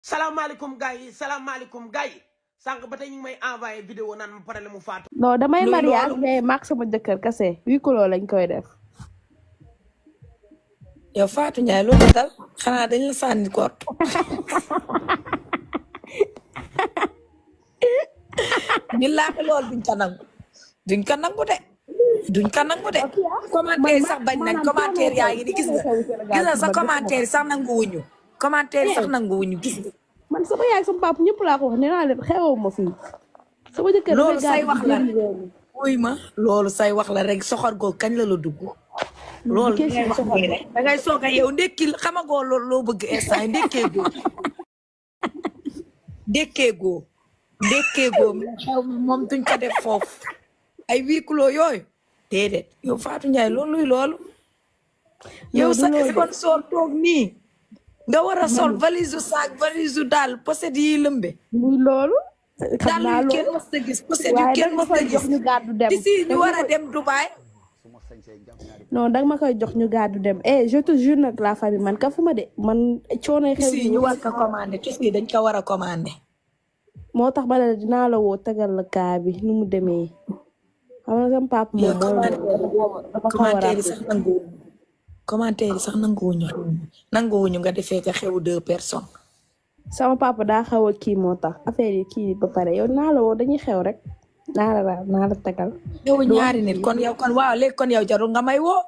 salaamaaleykum gars yi salaamaaleykum gars yi sànq ba tey ñu ngi may envoyé vidéo naan ma pare la mu faatu. non damay mariage mais maak sama jëkkër kese 8 kilos lañ koy def. yow Fatou Ndiaye loolu dal xanaa dañ la sànni koot ñu laaj lool duñ ko nangu duñ ko nangu de commentaire sax bañ nañ commentaire yaa ngi ni gis nga sa commentaire sax nangu wuñu commentaire sax nangu wuñu gis nga man sama yaay sama papa ñëpp laa ko wax nee naa leen xew ma fii sama jëkkër loolu say wax la wuy ma loolu say wax la rek soxor googu kañ la dugg loolu da ngay soog a yow ndekki xamagoo loolu loo bëgg instant ndekkee goo mais xew moom duñ ko def foofu ay 8 kilos yooyu déedéet yow Fatou Ndiaye loolu luy loolu yow sa sponsor toog nii nga war a sol valise sac valise daal pochette yi lëmbe muy loolu daal yu kenn mës a gis pochette yu kenn mës a gis ñu gàddu dem d'ici ñu war a dem Dubaï non danga ma koy jox ñu gàddu dem je te jure nag la famille man kafuma de man coono xew si ñu war ko commandé tuuti dañ ko war a commandé moo tax ba la dinaa la woo tegal la kaa bi nu mu demee xam nga sama papa moom commentaire sax nanguwuñu nga defee ka xewu 2 personnes sama papa daa xaw a kii moo tax affaire yi kii ba pare yow naa la woo dañuy xew rek naa la tegal yow ñaari nit kon yow kon waaw léegi kon yow jarul nga may woo